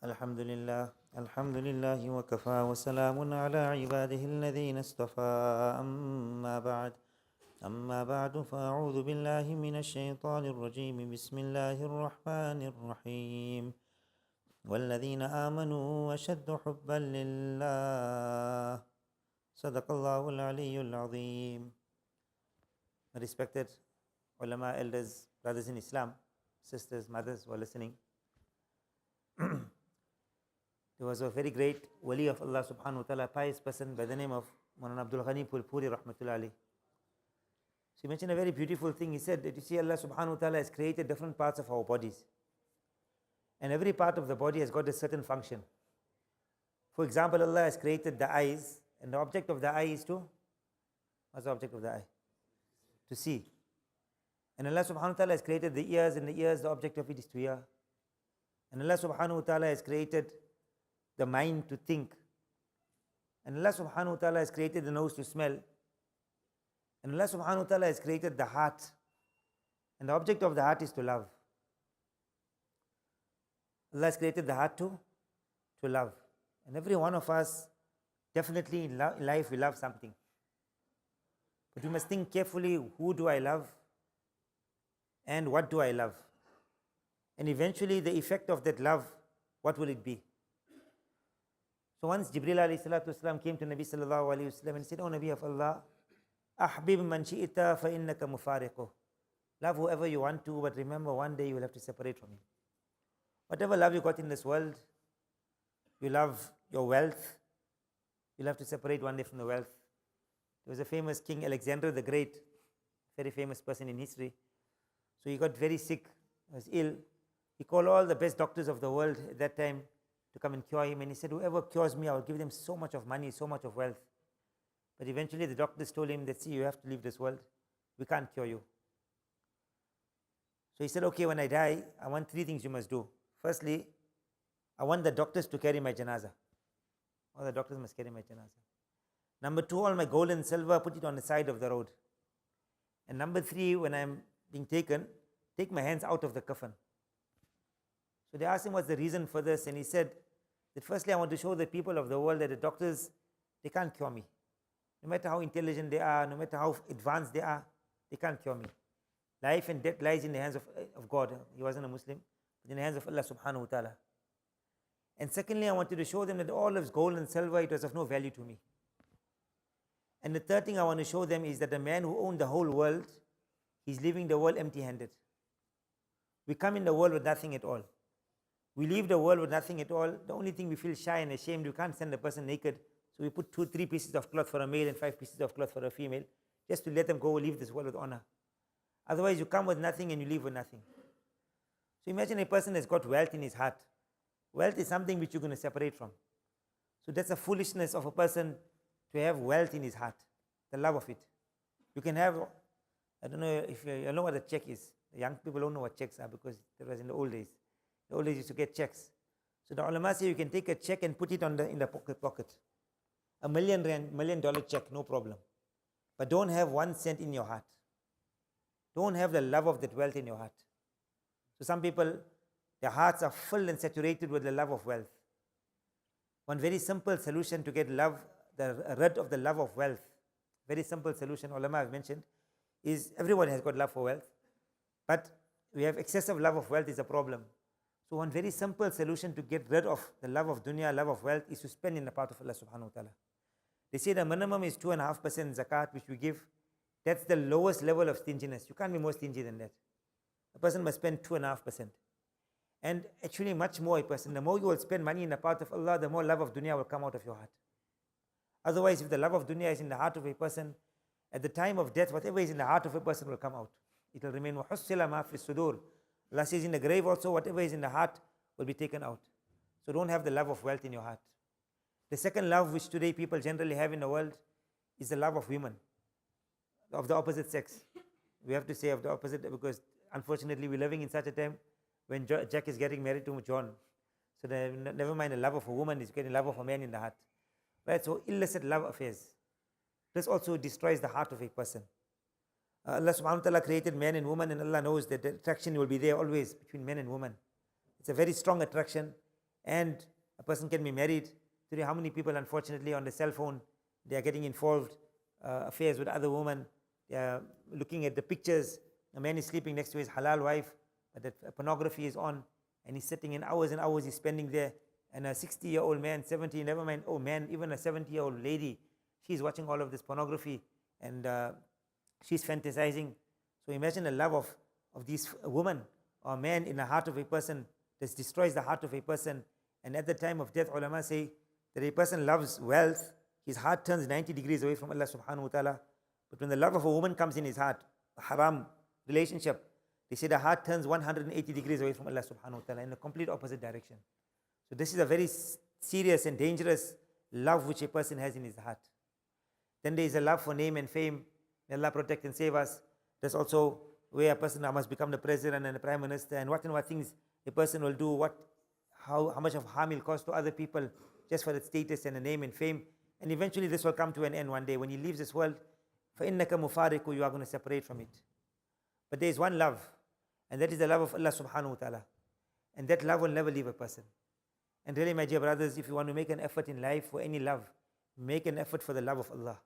الحمد لله وكفى وسلام على عباده الذين اصطفى أما بعد فأعوذ بالله من الشيطان الرجيم بسم الله الرحمن الرحيم والذين آمنوا أشد حبا لله صدق الله العلي العظيم. Respected ulama, elders, brothers in Islam, sisters, mothers who are listening. There was a very great wali of Allah subhanahu wa ta'ala, pious person by the name of Mawlana Abdul Ghani Puri rahmatullah alayhi. So he mentioned a very beautiful thing. He said that you see, Allah subhanahu wa ta'ala has created different parts of our bodies. And every part of the body has got a certain function. For example, Allah has created the eyes, and the object of the eye is to, what's the object of the eye? To see. And Allah subhanahu wa ta'ala has created the ears, and the ears, the object of it is to hear. And Allah subhanahu wa ta'ala has created the mind to think. And Allah subhanahu wa ta'ala has created the nose to smell. And Allah subhanahu wa ta'ala has created the heart. And the object of the heart is to love. Allah has created the heart to love. And every one of us, definitely in life, we love something. But we must think carefully, who do I love? And what do I love? And eventually the effect of that love, what will it be? So once Jibreel alayhi salatu wasalam came to Nabi sallallahu alayhi wasallam and said, "O Nabi of Allah, ahbib man shi'ita fa innaka mufariquh." Love whoever you want to, but remember one day you will have to separate from him. Whatever love you got in this world, you love your wealth, you'll have to separate one day from the wealth. There was a famous king, Alexander the Great, very famous person in history. So he got very sick, was ill. He called all the best doctors of the world at that time to come and cure him, and he said, "Whoever cures me, I will give them so much of money, so much of wealth." But eventually the doctors told him that, "See, you have to leave this world. We can't cure you." So he said, "Okay, when I die, I want three things you must do. Firstly, I want the doctors to carry my janazah. All the doctors must carry my janazah. Number two, all my gold and silver, put it on the side of the road. And number three, when I'm being taken, take my hands out of the coffin." So they asked him what's the reason for this, and he said that firstly, I want to show the people of the world that the doctors, they can't cure me. No matter how intelligent they are, no matter how advanced they are, they can't cure me. Life and death lies in the hands of God. He wasn't a Muslim, but in the hands of Allah subhanahu wa ta'ala. And secondly, I wanted to show them that all of his gold and silver, it was of no value to me. And the third thing I want to show them is that the man who owned the whole world, he's leaving the world empty-handed. We come in the world with nothing at all. We leave the world with nothing at all. The only thing we feel shy and ashamed, we can't send a person naked. So we put 2-3 pieces of cloth for a male and 5 pieces of cloth for a female, just to let them go leave this world with honor. Otherwise, you come with nothing and you leave with nothing. So imagine a person has got wealth in his heart. Wealth is something which you're going to separate from. So that's a foolishness of a person to have wealth in his heart, the love of it. You can have, I don't know if you know what a check is. The young people don't know what checks are because that was in the old days. The old days used to get checks. So the ulama say you can take a check and put it in the pocket. $1 million check, no problem. But don't have 1 cent in your heart. Don't have the love of that wealth in your heart. So some people, their hearts are full and saturated with the love of wealth. One very simple solution to get love, rid of the love of wealth, very simple solution ulama have mentioned, is everyone has got love for wealth, but we have excessive love of wealth is a problem. So one very simple solution to get rid of the love of dunya, love of wealth, is to spend in the path of Allah subhanahu wa ta'ala. They say the minimum is 2.5% zakat which we give. That's the lowest level of stinginess. You can't be more stingy than that. A person must spend 2.5%. And actually much more a person. The more you will spend money in the path of Allah, the more love of dunya will come out of your heart. Otherwise, if the love of dunya is in the heart of a person, at the time of death, whatever is in the heart of a person will come out. It will remain. وَحُصِّلَ مَا فِي الصُّدُورِ. Allah says in the grave also, whatever is in the heart will be taken out. So don't have the love of wealth in your heart. The second love which today people generally have in the world is the love of women, of the opposite sex. We have to say of the opposite because unfortunately we're living in such a time when Jack is getting married to John. So never mind the love of a woman, is getting love of a man in the heart. Right? So illicit love affairs. This also destroys the heart of a person. Allah subhanahu wa ta'ala created man and woman, and Allah knows that the attraction will be there always between men and women. It's a very strong attraction, And a person can be married. Today, how many people, unfortunately, on the cell phone, they are getting involved, affairs with other women. They are looking at the pictures. A man is sleeping next to his halal wife, but that pornography is on, and he's sitting in hours and hours he's spending there. And a 60-year-old man, 70, never mind, oh man, even a 70-year-old lady, she's watching all of this pornography, and she's fantasizing. So imagine the love of these women or man in the heart of a person. This destroys the heart of a person. And at the time of death, ulama say that a person loves wealth, his heart turns 90 degrees away from Allah subhanahu wa ta'ala. But when the love of a woman comes in his heart, a haram relationship, they say the heart turns 180 degrees away from Allah subhanahu wa ta'ala in the complete opposite direction. So this is a very serious and dangerous love which a person has in his heart. Then there is a love for name and fame. May Allah protect and save us. There's also where a person must become the president and the prime minister, and what things a person will do, how much of harm will cause to other people just for the status and the name and fame. And eventually this will come to an end one day. When he leaves this world, فَإِنَّكَ مُفَارِقُ, you are going to separate from it. But there is one love, and that is the love of Allah subhanahu wa ta'ala. And that love will never leave a person. And really, my dear brothers, if you want to make an effort in life for any love, make an effort for the love of Allah.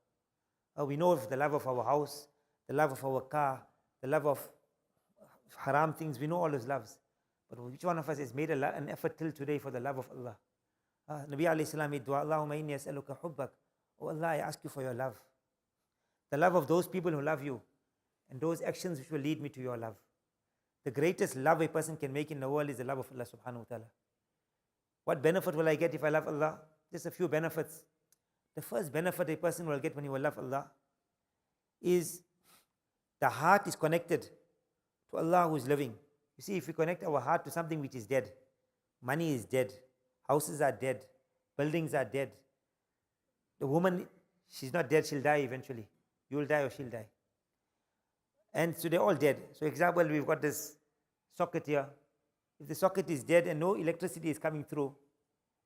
We know of the love of our house, the love of our car, the love of haram things. We know all those loves. But which one of us has made an effort till today for the love of Allah? Nabi alayhi salam made dua, Allahumma inni as'aluka hubbak. Oh Allah, I ask you for your love. The love of those people who love you, and those actions which will lead me to your love. The greatest love a person can make in the world is the love of Allah subhanahu wa ta'ala. What benefit will I get if I love Allah? Just a few benefits. The first benefit a person will get when he will love Allah is the heart is connected to Allah who is living. You see, if we connect our heart to something which is dead, money is dead, houses are dead, buildings are dead. The woman, she's not dead, she'll die eventually. You will die or she'll die. And so they're all dead. So example, we've got this socket here. If the socket is dead and no electricity is coming through,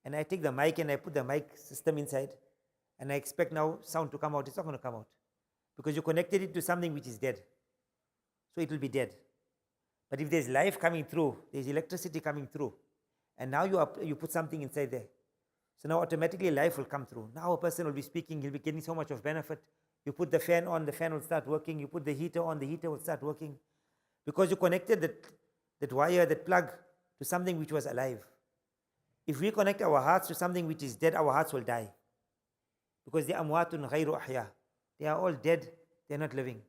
and I take the mic and I put the mic system inside, and I expect now sound to come out, it's not going to come out. Because you connected it to something which is dead. So it will be dead. But if there's life coming through, there's electricity coming through, and now you put something inside there. So now automatically life will come through. Now a person will be speaking, he'll be getting so much of benefit. You put the fan on, the fan will start working. You put the heater on, the heater will start working. Because you connected that wire, that plug, to something which was alive. If we connect our hearts to something which is dead, our hearts will die. Because they are amwatun ghayru ahya. They are all dead, they are not living.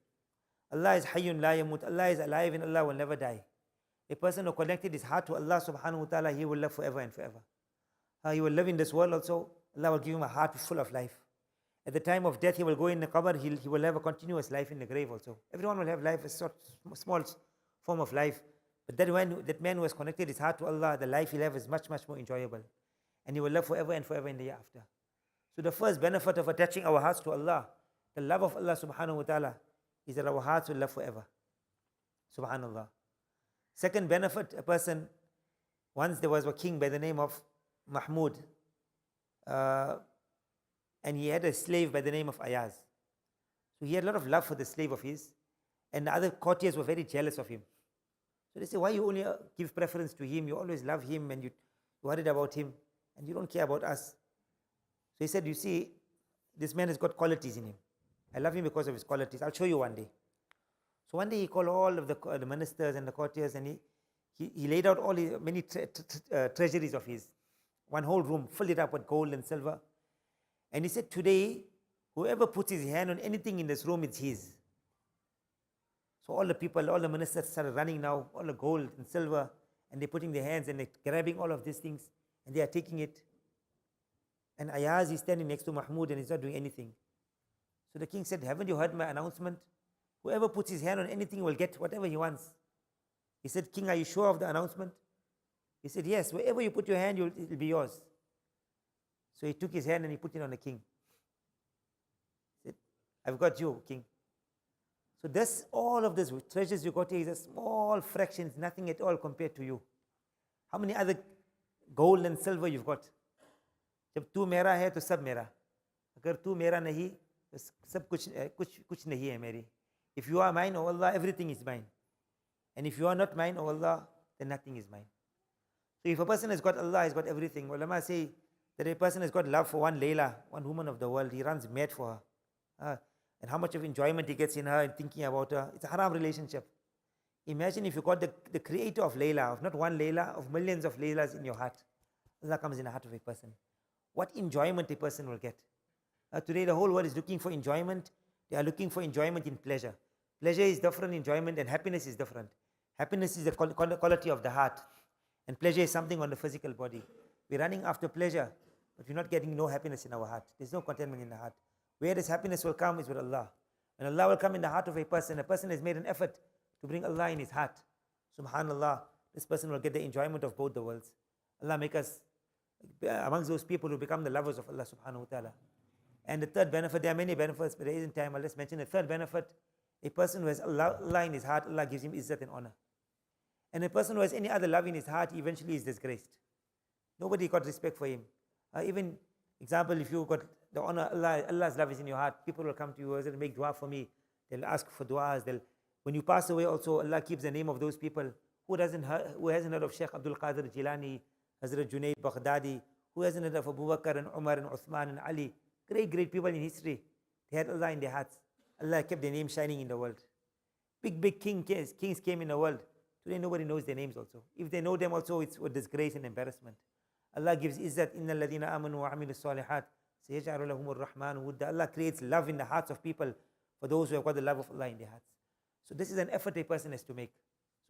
Allah is hayyun la yamut. Allah is alive and Allah will never die. A person who connected his heart to Allah subhanahu wa ta'ala, he will live forever and forever. He will live in this world also. Allah will give him a heart full of life. At the time of death, he will go in the qabr, he will have a continuous life in the grave also. Everyone will have life, a small form of life. But that man who has connected his heart to Allah, the life he'll have is much, much more enjoyable. And he will live forever and forever in the year after. So the first benefit of attaching our hearts to Allah, the love of Allah subhanahu wa ta'ala, is that our hearts will live forever. Subhanallah. Second benefit, a person, once there was a king by the name of Mahmud, and he had a slave by the name of Ayaz. So he had a lot of love for the slave of his, and the other courtiers were very jealous of him. So they say, why you only give preference to him? You always love him and you worried about him, and you don't care about us. So he said, you see, this man has got qualities in him. I love him because of his qualities. I'll show you one day. So one day he called all of the ministers and the courtiers, and he laid out all his many treasuries of his. One whole room, filled it up with gold and silver. And he said, today, whoever puts his hand on anything in this room, it's his. So all the people, all the ministers started running now, all the gold and silver, and they're putting their hands and they're grabbing all of these things, and they are taking it. And Ayaz is standing next to Mahmud and he's not doing anything. So the king said, haven't you heard my announcement? Whoever puts his hand on anything will get whatever he wants. He said, King, are you sure of the announcement? He said, yes, wherever you put your hand, it will be yours. So he took his hand and he put it on the king. He said, I've got you, king. So all of this treasures you got here is a small fraction, it's nothing at all compared to you. How many other gold and silver you've got? जब तू मेरा है तो सब मेरा. अगर तू मेरा नहीं तो सब कुछ नहीं है मेरी. If you are mine, oh Allah, everything is mine. And if you are not mine, oh Allah, then nothing is mine. So if a person has got Allah, he's got everything. Ulama say that a person has got love for one Layla, one woman of the world, he runs mad for her. And how much of enjoyment he gets in her and thinking about her. It's a haram relationship. Imagine if you got the creator of Layla, of not one Layla, of millions of Laylas in your heart. Allah comes in the heart of a person. What enjoyment a person will get. Today the whole world is looking for enjoyment. They are looking for enjoyment in pleasure. Pleasure is different, enjoyment, and happiness is different. Happiness is the quality of the heart. And pleasure is something on the physical body. We're running after pleasure, but we're not getting no happiness in our heart. There's no contentment in the heart. Where this happiness will come is with Allah. And Allah will come in the heart of a person has made an effort to bring Allah in his heart. Subhanallah, this person will get the enjoyment of both the worlds. Allah make us amongst those people who become the lovers of Allah subhanahu wa ta'ala. And the third benefit, there are many benefits, but there isn't time. I'll just mention the third benefit. A person who has Allah in his heart, Allah gives him izzat and honor. And a person who has any other love in his heart, eventually is disgraced. Nobody got respect for him. Even example, if you got the honor, Allah's love is in your heart, people will come to you, they'll make dua for me. They'll ask for duas. When you pass away also, Allah keeps the name of those people. Who hasn't heard of Sheikh Abdul Qadir Jilani, Hazrat Junaid Baghdadi? Who hasn't heard of Abu Bakr and Umar and Uthman and Ali? Great people in history. They had Allah in their hearts. Allah kept their name shining in the world. Big kings came in the world. Today nobody knows their names also. If they know them also, it's with disgrace and embarrassment. Allah gives izzat, inna alladhina amanu wa amilu salihat, sayaj'alu lahumur rahmanu wudda. Allah creates love in the hearts of people for those who have got the love of Allah in their hearts. So this is an effort a person has to make.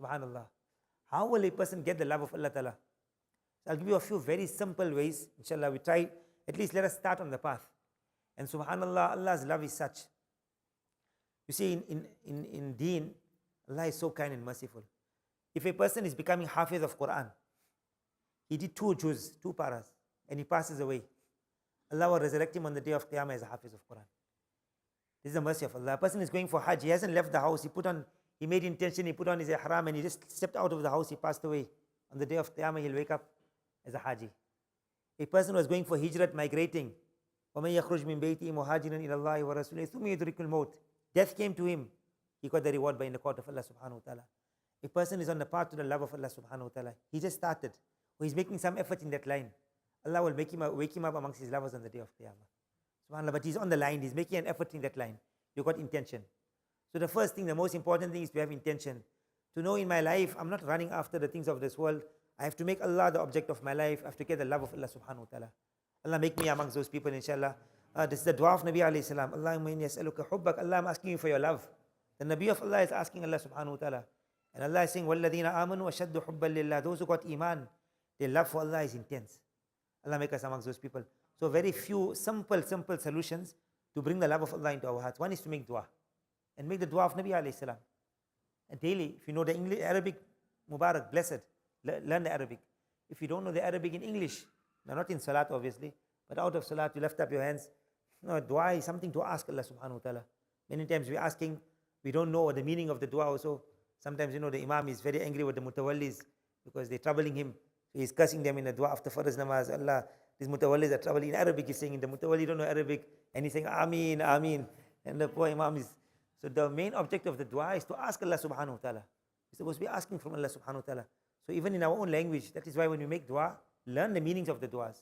Subhanallah. How will a person get the love of Allah Ta'ala? So I'll give you a few very simple ways. Inshallah, we try, at least let us start on the path. And subhanallah, Allah's love is such. You see, in deen, Allah is so kind and merciful. If a person is becoming hafiz of Quran, he did 2 juz, 2 paras, and he passes away, Allah will resurrect him on the day of Qiyamah as a hafiz of Quran. This is the mercy of Allah. A person is going for Hajj, he hasn't left the house, he made intention, he put on his ihram, and he just stepped out of the house, he passed away. On the day of Qiyamah, he'll wake up as a Haji. A person who was going for hijrat, migrating, وَمَنْ يَخْرُجْ مِنْ بَيْتِهِ مُهَاجِرًا إِلَى اللَّهِ وَرَسُولِهِ ثُمَّ يُدْرِكُ الْمَوْتِ. Death came to him, he got the reward in the court of Allah subhanahu wa ta'ala. A person is on the path to the love of Allah subhanahu wa ta'ala. He just started, or he's making some effort in that line. Allah will wake him up amongst his lovers on the day of Qiyamah. SubhanAllah, but he's on the line, he's making an effort in that line. You got intention. So the first thing, the most important thing is to have intention. To know in my life, I'm not running after the things of this world. I have to make Allah the object of my life. I have to get the love of Allah subhanahu wa ta'ala. Allah make me amongst those people, inshallah. This is the dua of Nabi alayhi salam. Allahumma inni as'aluka hubbak. Allah, I'm asking you for your love. The Nabi of Allah is asking Allah subhanahu wa ta'ala. And Allah is saying, وَالَّذِينَ آمَنُوا أَشَدُّ حُبًّا لِلَّهِ. Those who got iman, their love for Allah is intense. Allah make us amongst those people. So very few simple solutions to bring the love of Allah into our hearts. One is to make dua. And make the dua of Nabi alayhi salam. And daily, if you know the English, Arabic, Mubarak, blessed, learn the Arabic. If you don't know the Arabic in English, now not in Salat obviously, but out of Salat, you lift up your hands. No, dua is something to ask Allah subhanahu wa ta'ala. Many times we're asking, we don't know the meaning of the dua also. Sometimes, the Imam is very angry with the mutawallis because they're troubling him. So he's cursing them in the dua after Farz namaz. Allah, these mutawallis are troubling. In Arabic, he's saying, the mutawalli don't know Arabic, and he's saying, Ameen, Ameen. And the poor Imam is. So the main object of the dua is to ask Allah subhanahu wa ta'ala. We're supposed to be asking from Allah subhanahu wa ta'ala. So even in our own language, that is why when we make dua, learn the meanings of the duas.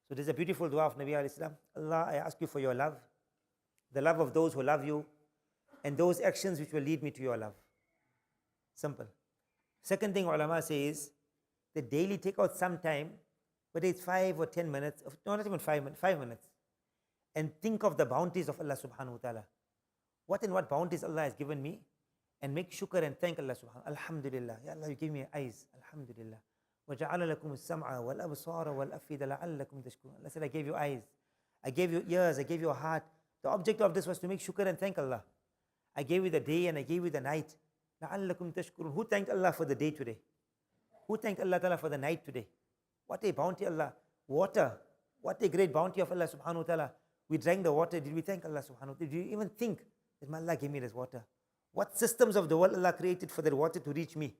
So there's a beautiful dua of Nabi alayhi salam. Allah, I ask you for your love, the love of those who love you, and those actions which will lead me to your love. Simple. Second thing ulama say is that daily take out some time, whether it's 5 or 10 minutes, no, not even 5 minutes, 5 minutes, and think of the bounties of Allah subhanahu wa ta'ala. What and what bounties Allah has given me, and make shukr and thank Allah subhanahu wa ta'ala. Alhamdulillah. Ya Allah, you gave me eyes. Alhamdulillah. وَجَعَلَ لَكُمُ السَّمْعَ وَالْأَبْصَارَ وَالْأَفْئِدَ لَعَلَّكُمْ تَشْكُرُونَ. Allah said, I gave you eyes, I gave you ears, I gave you a heart. The object of this was to make shukr and thank Allah. I gave you the day and I gave you the night. لَعَلَّكُمْ تَشْكُرُونَ. Who thanked Allah for the day today? Who thanked Allah Ta'ala for the night today? What a bounty Allah. Water. What a great bounty of Allah subhanahu wa ta'ala. We drank the water. Did we thank Allah subhanahu wa ta'ala? Did you even think that my Allah gave me this water? What systems of the world Allah created for that water to reach me?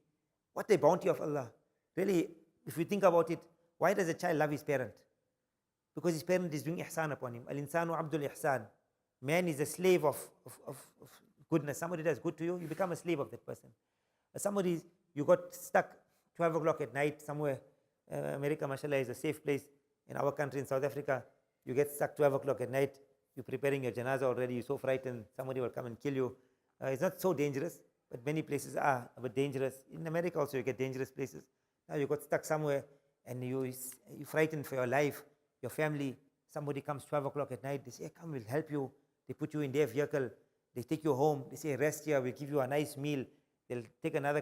What a bounty of Allah. Really, if you think about it, why does a child love his parent? Because his parent is doing ihsan upon him. Al-insanu abdul ihsan. Man is a slave of goodness. Somebody does good to you, you become a slave of that person. Somebody, you got stuck 12 o'clock at night somewhere, America, mashallah, is a safe place. In our country, in South Africa, you get stuck 12 o'clock at night, you're preparing your janazah already, you're so frightened, somebody will come and kill you. It's not so dangerous, but many places are a bit dangerous. In America also, you get dangerous places. Now you got stuck somewhere, and you're frightened for your life, your family. Somebody comes 12 o'clock at night, they say, come, we'll help you. They put you in their vehicle, they take you home, they say, rest here, we'll give you a nice meal. They'll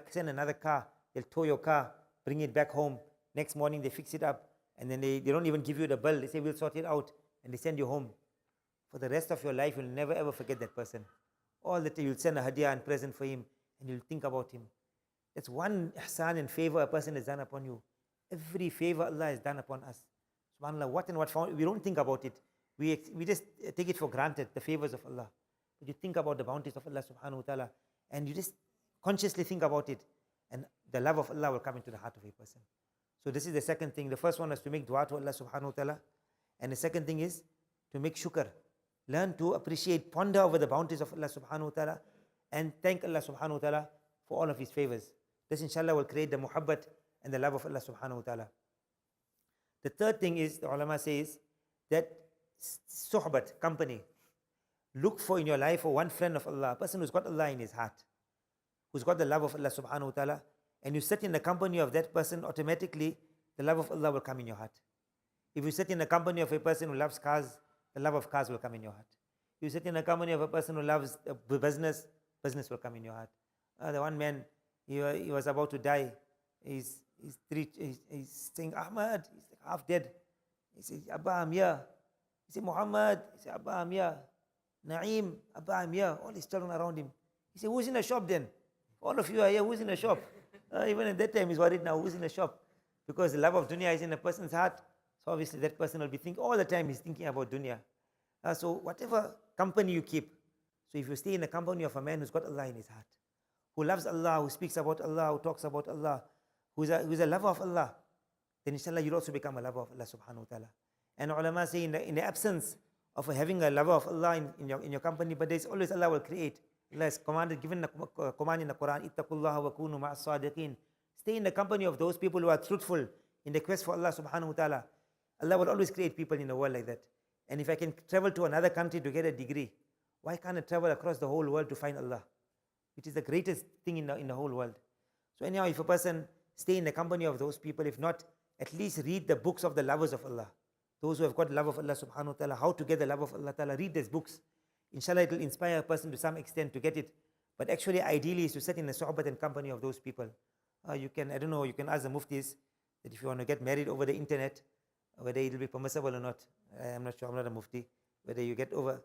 send another car, they'll tow your car, bring it back home. Next morning, they fix it up, and then they don't even give you the bill. They say, we'll sort it out, and they send you home. For the rest of your life, you'll never ever forget that person. All the time, you'll send a hadiah and present for him, and you'll think about him. That's one ihsan and favor a person has done upon you. Every favor Allah has done upon us. SubhanAllah, what and what found, we don't think about it. We just take it for granted, the favors of Allah. But you think about the bounties of Allah subhanahu wa ta'ala, and you just consciously think about it, and the love of Allah will come into the heart of a person. So this is the second thing. The first one is to make dua to Allah subhanahu wa ta'ala. And the second thing is to make shukr. Learn to appreciate, ponder over the bounties of Allah subhanahu wa ta'ala, and thank Allah subhanahu wa ta'ala for all of His favors. This inshallah will create the muhabbat and the love of Allah subhanahu wa ta'ala. The third thing is, the ulama says, that suhbat, company. Look for in your life for one friend of Allah, a person who's got Allah in his heart, who's got the love of Allah subhanahu wa ta'ala, and you sit in the company of that person, automatically the love of Allah will come in your heart. If you sit in the company of a person who loves cars, the love of cars will come in your heart. If you sit in the company of a person who loves business, business will come in your heart. The one man, he was about to die. He's saying, Ahmad, he's like half dead. He says, Abba, I'm here. He said, Muhammad, he said, Abba, I'm here. Naeem, Abba, I'm here. All his children around him. He said, who's in the shop then? All of you are here, who's in the shop? Even at that time, he's worried now, who's in the shop? Because the love of dunya is in a person's heart. So obviously that person will be thinking, all the time he's thinking about dunya. So whatever company you keep, so if you stay in the company of a man who's got Allah in his heart, who loves Allah, who speaks about Allah, who talks about Allah, who's a lover of Allah, then inshallah you'll also become a lover of Allah subhanahu wa ta'ala. And ulama say in the absence of having a lover of Allah in your company, but there's always Allah will create. Allah has given a command in the Quran, ittaqullaha wa kunu ma'as sadiqin. Stay in the company of those people who are truthful in the quest for Allah subhanahu wa ta'ala. Allah will always create people in the world like that. And if I can travel to another country to get a degree, why can't I travel across the whole world to find Allah? Which is the greatest thing in the whole world. So anyhow, if a person stay in the company of those people, if not, at least read the books of the lovers of Allah. Those who have got love of Allah subhanahu wa ta'ala, how to get the love of Allah ta'ala, read these books. Inshallah, it will inspire a person to some extent to get it. But actually, ideally, is to sit in the suhbat and company of those people. You can ask the muftis that if you want to get married over the internet, whether it will be permissible or not. I'm not sure, I'm not a mufti, whether you get over.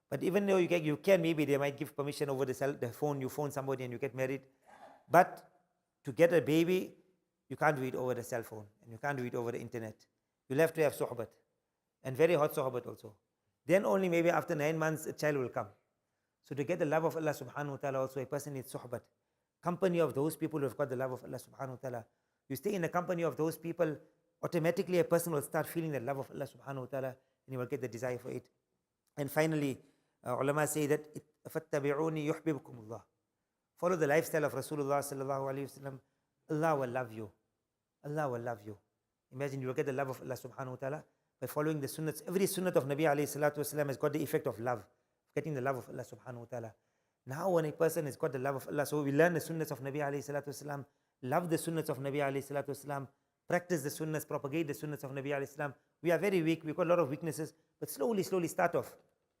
But even though you can, maybe they might give permission over the phone, you phone somebody and you get married. But to get a baby, you can't do it over the cell phone, and you can't do it over the internet. You'll have to have suhbat, and very hot suhbat also. Then only maybe after 9 months, a child will come. So to get the love of Allah subhanahu wa ta'ala also, a person needs suhbat. Company of those people who have got the love of Allah subhanahu wa ta'ala. You stay in the company of those people, automatically a person will start feeling the love of Allah subhanahu wa ta'ala, and he will get the desire for it. And finally, ulama say that, فَاتَّبِعُونِ يُحْبِبُكُمُ اللَّهِ. Follow the lifestyle of Rasulullah sallallahu alayhi wa sallam. Allah will love you. Allah will love you. Imagine you will get the love of Allah subhanahu wa ta'ala by following the sunnahs. Every sunnah of Nabi alayhi salatu wasalam has got the effect of love, getting the love of Allah subhanahu wa ta'ala. Now when a person has got the love of Allah, so we learn the sunnahs of Nabi alayhi salatu wasalam, love the sunnahs of Nabi alayhi salatu wasalam, practice the sunnahs, propagate the sunnahs of Nabi alayhi salam. We are very weak, we've got a lot of weaknesses, but slowly start off.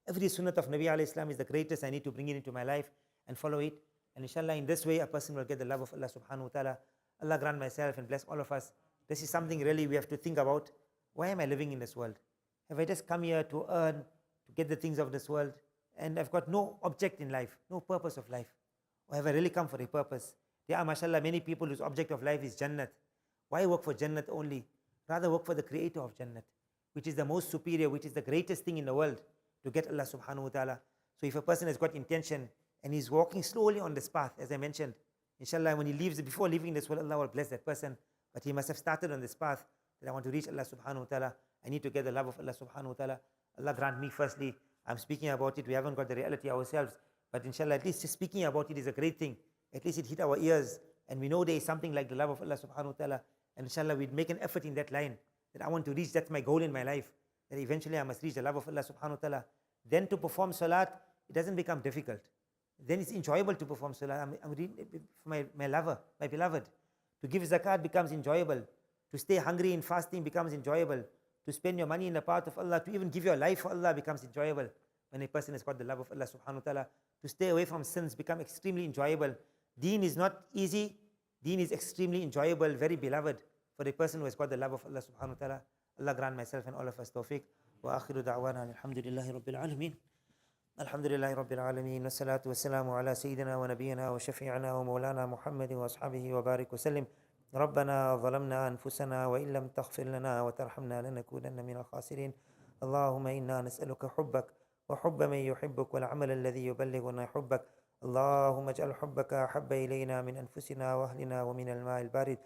Every sunnah of Nabi alayhi salam is the greatest. I need to bring it into my life and follow it. And inshallah, in this way, a person will get the love of Allah subhanahu wa ta'ala. Allah grant myself and bless all of us. This is something really we have to think about. Why am I living in this world? Have I just come here to earn, to get the things of this world, and I've got no object in life, no purpose of life? Or have I really come for a purpose? There are, mashallah, many people whose object of life is Jannat. Why work for Jannat only? Rather work for the creator of Jannat, which is the most superior, which is the greatest thing in the world, to get Allah subhanahu wa ta'ala. So if a person has got intention and he's walking slowly on this path, as I mentioned, inshallah, when he leaves, before leaving this world, Allah will bless that person. But he must have started on this path that I want to reach Allah subhanahu wa ta'ala. I need to get the love of Allah subhanahu wa ta'ala. Allah grant me firstly. I'm speaking about it. We haven't got the reality ourselves. But inshallah, at least just speaking about it is a great thing. At least it hit our ears. And we know there is something like the love of Allah subhanahu wa ta'ala. And inshallah, we'd make an effort in that line, that I want to reach, that's my goal in my life, that eventually I must reach the love of Allah subhanahu wa ta'ala. Then to perform salat, it doesn't become difficult. Then it's enjoyable to perform salat. I'm reading for my lover, my beloved. To give zakat becomes enjoyable. To stay hungry in fasting becomes enjoyable. To spend your money in the path of Allah, to even give your life for Allah becomes enjoyable. When a person has got the love of Allah subhanahu wa ta'ala, to stay away from sins become extremely enjoyable. Deen is not easy. Deen is extremely enjoyable, very beloved for a person who has got the love of Allah subhanahu wa ta'ala. Allah grant myself and all of us tawfiq. Wa akhiru da'wana alhamdulillahi rabbil alameen. Alhamdulillahi rabbil alameen. Wa salatu wa salamu ala sayyidina wa nabiyyina wa shafi'ana wa mawlana Muhammadin wa ashabihi wa barik wa sallim. ربنا ظلمنا أنفسنا وإن لم تغفر لنا وترحمنا لنكونن من الخاسرين. اللهم إنا نسألك حبك وحب من يحبك والعمل الذي يبلغنا حبك. اللهم اجعل حبك أحب إلينا من أنفسنا وأهلنا ومن الماء البارد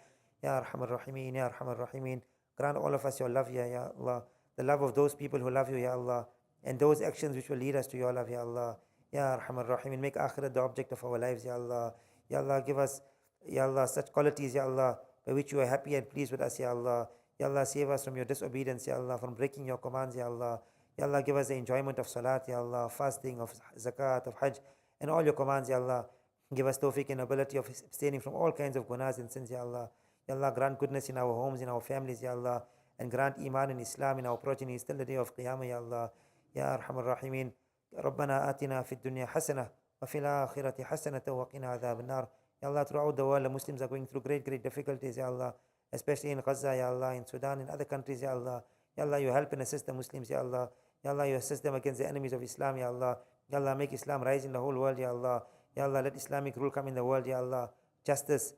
يا أرحم الراحمين يا أرحم الراحمين. Grant all of us your love, Ya Allah, the love of those people who love you, Ya Allah, and those actions which will lead us to your love, Ya Allah. Ya Arham Ar-Rahimin, make Akhirat the object of our lives, Ya Allah. Ya Allah, give us, Ya Allah, such qualities, Ya Allah, by which you are happy and pleased with us, Ya Allah. Ya Allah, save us from your disobedience, Ya Allah, from breaking your commands, Ya Allah. Ya Allah, give us the enjoyment of salat, Ya Allah, fasting, of zakat, of hajj, and all your commands, Ya Allah. Give us tawfiq and ability of abstaining from all kinds of gunas and sins, Ya Allah. Ya Allah, grant goodness in our homes, in our families, Ya Allah, and grant iman and Islam in our progenies till the day of Qiyamah, Ya Allah. Ya Arhamar Rahimin. ربنا آتنا في الدنيا حسنة وفي الآخرة حسنة وقنا عذاب النار. Ya Allah, throughout the world, the Muslims are going through great difficulties, Ya Allah, especially in Gaza, Ya Allah, in Sudan, in other countries, Ya Allah. Ya Allah, you help and assist the Muslims, Ya Allah. Ya Allah, you assist them against the enemies of Islam, Ya Allah. Ya Allah, make Islam rise in the whole world, Ya Allah. Ya Allah, let Islamic rule come in the world, Ya Allah. Justice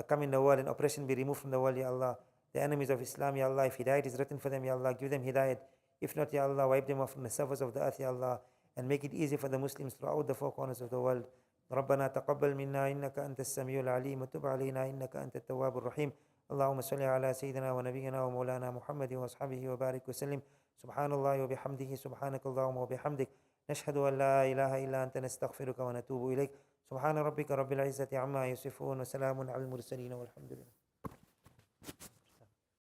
come in the world and oppression be removed from the world, Ya Allah. The enemies of Islam, Ya Allah, if Hidayat is written for them, Ya Allah, give them Hidayat. If not, Ya Allah, wipe them off from the surface of the earth, Ya Allah, and make it easy for the Muslims throughout the four corners of the world. ربنا تقبل منا إنك أنت السميع العليم وتب علينا إنك أنت التواب الرحيم. اللهم صل على سيدنا ونبينا ومولانا محمد وأصحابه وبارك وسلم. سبحان الله وبحمده سبحانك اللهم وبحمدك نشهد أن لا إله إلا أنت نستغفرك ونتوب إليك. سبحان ربك رب العزة عما يصفون وسلام على المرسلين والحمد لله.